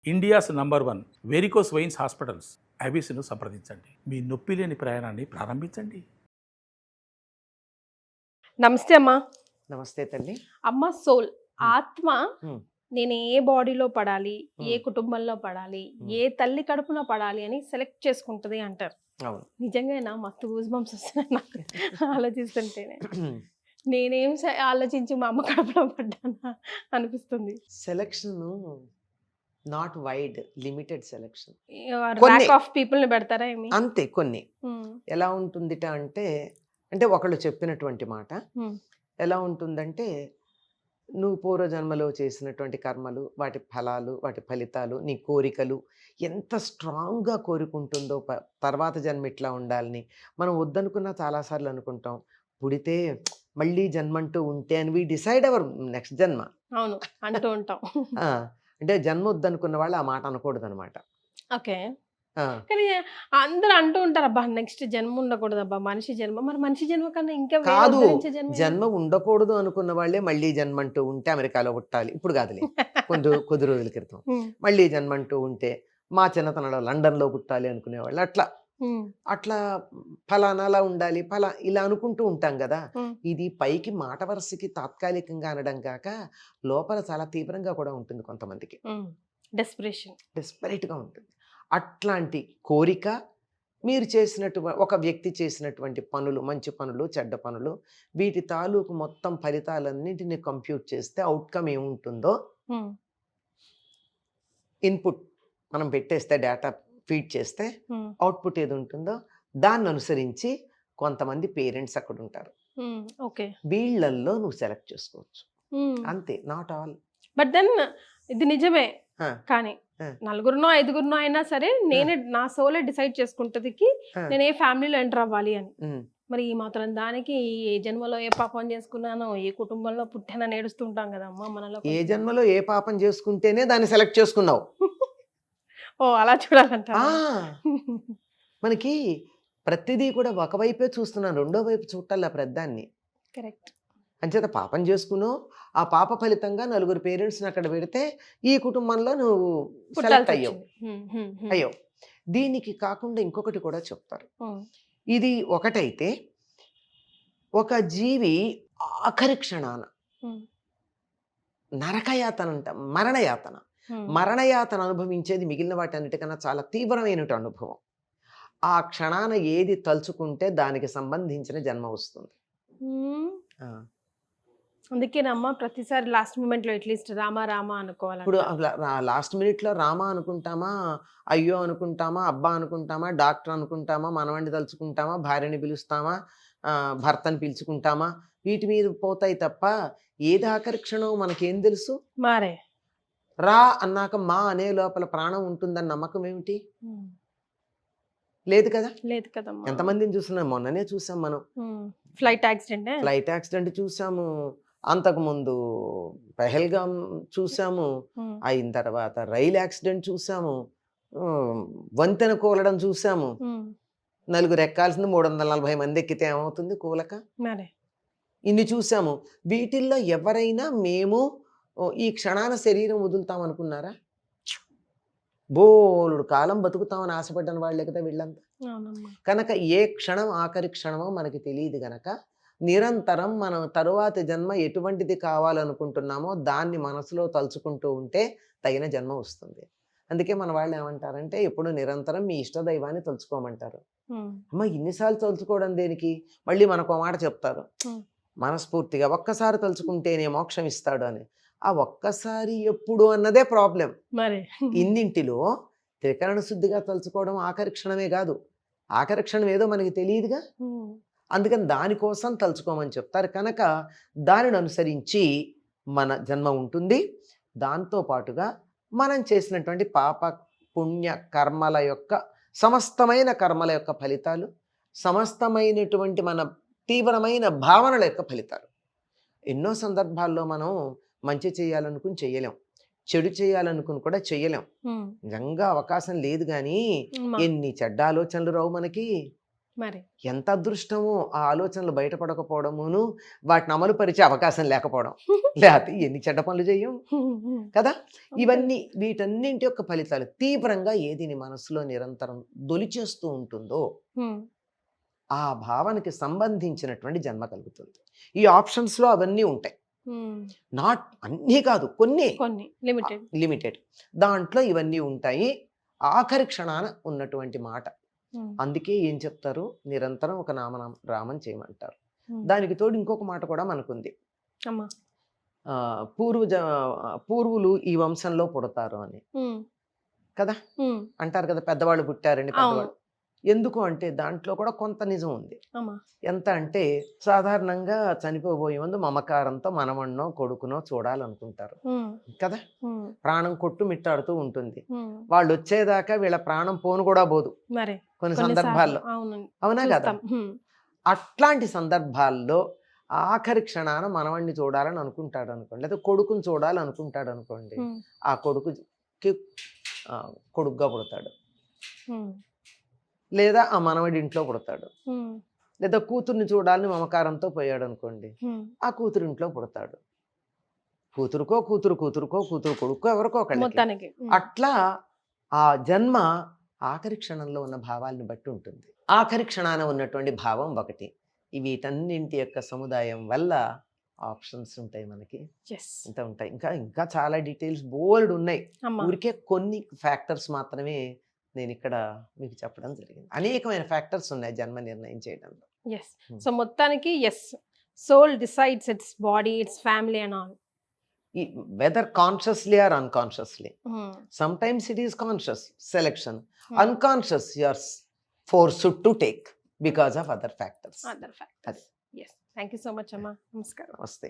India's number 1 varicose veins hospitals ఐబీసీను సంప్రదించండి. మీ నొప్పి లేని ప్రయాణాన్ని ప్రారంభించండి. నమస్తే అమ్మా. నమస్తే తల్లి. అమ్మ సోల్ ఆత్మ మ్మ్. నేను ఏ బాడీలో పడాలి, ఏ మ్మ్. కుటుంబంలో పడాలి, మ్మ్. ఏ తల్లి కడుపున పడాలి అని సెలెక్ట్ చేసుకుంటది అంటారు. అవును. నిజంగా మస్తు గూస్ బంప్స్ వస్తున్నాయి నాకు ఆలోచిస్తుంటేనే. నేనేం ఆలోచించి మా అమ్మ కడుపులో పడ్డానా అనిపిస్తుంది. Selection not wide, limited selection. Rack of people ని పెడతారా ఏమి? అంతే. కొన్ని మ్మ్. ఎలా ఉంటుందిట అంటే అంటే ఒకళ్ళు చెప్పినటువంటి మాట మ్మ్. ఎలా ఉంటుందంటే, నువ్వు పూర్వజన్మలో చేసినటువంటి కర్మలు, వాటి ఫలాలు, వాటి ఫలితాలు, నీ కోరికలు ఎంత స్ట్రాంగ్గా కోరుకుంటుందో తర్వాత జన్మ ఇట్లా ఉండాలని. మనం వద్దనుకున్నా చాలాసార్లు అనుకుంటాం, పుడితే మళ్ళీ జన్మంటూ ఉంటే అని వి డిసైడ్ అవర్ నెక్స్ట్ జన్మ. అవును, అంటూ ఉంటాం. ఆ, అంటే జన్మ వద్దనుకున్న వాళ్ళు ఆ మాట అనకూడదు అనమాట. ఓకే. కానీ అందరూ అంటూ ఉంటారు, అబ్బా నెక్స్ట్ జన్మ ఉండకూడదు, అబ్బా మనిషి జన్మ. మరి మనిషి జన్మ కన్నా ఇంకా వేరే కాదు, ఉద్ధరించే జన్మ ఏంటి? జన్మ ఉండకూడదు అనుకున్న వాళ్ళే మళ్ళీ జన్మంటూ ఉంటే అమెరికాలో పుట్టాలి. ఇప్పుడు కాదులే, కొద్ది రోజుల క్రితం ఉమ్, మళ్ళీ జన్మంటూ ఉంటే మా చిన్నతనంలో లండన్లో పుట్టాలి అనుకునేవాళ్ళు. అట్లా ఉమ్, అట్లా ఫలానా అలా ఉండాలి, ఇలా అనుకుంటూ ఉంటాం కదా. ఉమ్, ఇది పైకి మాట వరుసకి తాత్కాలికంగా అనడం కాక లోపల చాలా తీవ్రంగా కూడా ఉంటుంది కొంతమందికి. ఉమ్. డెస్పిరేషన్. డెస్పరేట్గా ఉంటుంది. అట్లాంటి కోరిక మీరు ఒక వ్యక్తి చేసినటువంటి పనులు, మంచి పనులు, చెడ్డ పనులు, వీటి తాలూకు మొత్తం ఫలితాలన్నింటినీ కంప్యూట్ చేస్తే అవుట్కమ్ ఏముంటుందో, ఉమ్, ఇన్పుట్ మనం పెట్టేస్తే, డేటా ఫీడ్ చేస్తే ఉమ్, అవుట్పుట్ ఏది ఉంటుందో దాన్ని అనుసరించి కొంతమంది పేరెంట్స్ అక్కడ ఉంటారు. ఉమ్. ఓకే. వీళ్ళల్లో నువ్వు సెలెక్ట్ చేసుకోవచ్చు, ఉమ్. అంతే. Not all. బట్ దెన్ ఇది నిజమే. ఆ. కానీ ఆ. 4గురునో 5గురునో అయినా సరే నేనే నా సోలే డిసైడ్ చేసుకుంటది ఆ. నేను ఏ ఫ్యామిలీలో ఎంటర్ అవ్వాలి అని. మరి ఈ మాత్రం దానికి ఏ జన్మలో ఏ పాపం చేసుకున్నానో, ఏ కుటుంబంలో పుట్టానని ఏడుస్తుంటాం కదమ్మా మనలో. ఏ జన్మలో ఏ పాపం చేసుకుంటేనే దాన్ని సెలెక్ట్ చేసుకున్నావు. ఓ అలా చూడాలంట. ఆ, మనకి ప్రతిదీ కూడా ఒకవైపే చూస్తున్నాను, రెండో వైపు చూడాలి ఆ ప్రద్దాన్ని. కరెక్ట్. అంచేత పాపం చేసుకును, ఆ పాప ఫలితంగా 4 పేరెంట్స్ని అక్కడ పెడితే ఈ కుటుంబంలో నువ్వు సెలెక్ట్ అయ్యావు. దీనికి కాకుండా ఇంకొకటి కూడా చెప్తారు. ఇది ఒకటైతే, ఒక జీవి ఆఖరి క్షణాన నరకయాతన అంట, మరణయాతన అనుభవించేది మిగిలిన వాటి అన్నిటికన్నా చాలా తీవ్రమైన అనుభవం. ఆ క్షణాన ఏది తలుచుకుంటే దానికి సంబంధించిన జన్మ వస్తుంది. అందుకేనమ్మా ప్రతిసారి లాస్ట్ మూమెంట్ లో అట్లీస్ట్ రామా రామా అనుకోవాలి. ఇప్పుడు లాస్ట్ మినిట్లో రామ అనుకుంటామా, అయ్యో అనుకుంటామా, అబ్బా అనుకుంటామా, డాక్టర్ అనుకుంటామా, మనవణ్ణి తలుచుకుంటామా, భార్యని పిలుస్తామా, భర్తని పిలుచుకుంటామా, వీటి మీద పోతాయి తప్ప ఏది ఆఖరి క్షణం మనకేం తెలుసు? మారే రా అన్నాక మా అనే లోపల ప్రాణం ఉంటుందని నమ్మకం ఏమిటి? లేదు కదా. లేదు కదమ్మా. ఎంతమందిని చూస్తున్నాం, మొన్ననే చూసాం మనం. ఫ్లైట్ యాక్సిడెంట్ చూసాము, అంతకుముందు పెహల్గాం చూసాము, అయిన తర్వాత రైలు యాక్సిడెంట్ చూసాము, వంతెన కూలడం చూసాము. 4 ఎక్కాల్సింది 340 మంది ఎక్కితే ఏమవుతుంది కూలక? ఇన్ని చూసాము. వీటిల్లో ఎవరైనా మేము ఈ క్షణాన శరీరం వదులుతాం అనుకున్నారా? బోలుడు కాలం బతుకుతామని ఆశపడ్డన వాళ్ళే కదా వీళ్ళంతా. కనుక ఏ క్షణం ఆఖరి క్షణమో మనకి తెలియదు గనక నిరంతరం మనం తరువాతి జన్మ ఎటువంటిది కావాలనుకుంటున్నామో దాన్ని మనసులో తలుచుకుంటూ ఉంటే తగిన జన్మ వస్తుంది. అందుకే మన వాళ్ళు ఏమంటారంటే, ఎప్పుడు నిరంతరం మీ ఇష్టదైవాన్ని తలుచుకోమంటారు. అమ్మ ఇన్నిసార్లు తలుచుకోవడం దేనికి? మళ్ళీ మనకు మాట చెప్తారు, మనస్ఫూర్తిగా ఒక్కసారి తలుచుకుంటేనే మోక్షం ఇస్తాడు అని. ఆ ఒక్కసారి ఎప్పుడు అన్నదే ప్రాబ్లం. ఇన్నింటిలో త్రికరణ శుద్ధిగా తలుచుకోవడం ఆఖరి క్షణమే కాదు, ఆఖరి క్షణం ఏదో మనకి తెలియదుగా. అందుకని దానికోసం తలుచుకోమని చెప్తారు. కనుక దానిని అనుసరించి మన జన్మ ఉంటుంది. దాంతోపాటుగా మనం చేసినటువంటి పాప పుణ్య కర్మల యొక్క సమస్తమైన కర్మల యొక్క ఫలితాలు, సమస్తమైనటువంటి మన తీవ్రమైన భావనల యొక్క ఫలితాలు. ఎన్నో సందర్భాల్లో మనం మంచి చేయాలనుకుని చెయ్యలేం, చెడు చేయాలనుకుని కూడా చెయ్యలేం. నిజంగా అవకాశం లేదు. కానీ ఎన్ని చెడ్డ ఆలోచనలు రావు మనకి. మరి ఎంత అదృష్టమో ఆ ఆలోచనలు బయటపడకపోవడమును వాటిని అమలు పరిచే అవకాశం లేకపోవడం, లేకపోతే ఎన్ని చెడ్డ పనులు చేయం కదా. ఇవన్నీ వీటన్నింటి యొక్క ఫలితాలు. తీవ్రంగా ఏది నీ మనసులో నిరంతరం దొలిచేస్తూ ఉంటుందో ఆ భావనకి సంబంధించినటువంటి జన్మ కలుగుతుంది. ఈ ఆప్షన్స్లో అవన్నీ ఉంటాయి, నాట్ అన్నీ కాదు, కొన్ని లిమిటెడ్. దాంట్లో ఇవన్నీ ఉంటాయి. ఆఖరి క్షణాన ఉన్నటువంటి మాట. అందుకే ఏం చెప్తారు, నిరంతరం ఒక రామం చేయమంటారు. దానికి తోడు ఇంకొక మాట కూడా మనకుంది, పూర్వులు ఈ వంశంలో పుడతారు అని కదా అంటారు కదా, పెద్దవాళ్ళు పుట్టారని. పెద్దవాళ్ళు ఎందుకు అంటే దాంట్లో కూడా కొంత నిజం ఉంది. ఎంత అంటే సాధారణంగా చనిపోబోయే ముందు మమకారంతో మనవన్నో కొడుకునో చూడాలనుకుంటారు కదా. ప్రాణం కొట్టు మిట్టాడుతూ ఉంటుంది. వాళ్ళు వచ్చేదాకా వీళ్ళ ప్రాణం పోను కూడా పోదు కొన్ని సందర్భాల్లో, అవునా కదా. అట్లాంటి సందర్భాల్లో ఆఖరి క్షణాన మనవణ్ణి చూడాలని అనుకుంటాడు అనుకోండి, లేదా కొడుకుని చూడాలనుకుంటాడు అనుకోండి, ఆ కొడుకుకి కొడుకుగా పుడతాడు, లేదా ఆ మనవడి ఇంట్లో పుడతాడు, లేదా కూతుర్ని చూడాలని మమకారంతో పోయాడు అనుకోండి, ఆ కూతురు ఇంట్లో పుడతాడు. కూతురుకో కొడుకో ఎవరికో ఒకళ్ళకి. అట్లా ఆ జన్మ ఆఖరి క్షణంలో ఉన్న భావాలను బట్టి ఉంటుంది. ఆఖరి క్షణాన ఉన్నటువంటి భావం ఒకటి. వీటన్నింటి యొక్క సముదాయం వల్ల ఆప్షన్స్ ఉంటాయి మనకి, ఇంత ఉంటాయి. ఇంకా చాలా డీటెయిల్స్ బోల్డ్ ఉన్నాయి. ఊరికే కొన్ని ఫ్యాక్టర్స్ మాత్రమే నేను ఇక్కడ మీకు చెప్పడం జరిగింది. అనేకమైన ఫ్యాక్టర్స్ ఉన్నాయి జన్మ నిర్ణయం చేయడంలో. సో మొత్తానికి soul decides its body, its family and all, whether consciously or unconsciously. Sometimes it is conscious selection, unconscious you are forced to take because of other factors. Yes, thank you so much, Amma. Namaskaram. Namaste.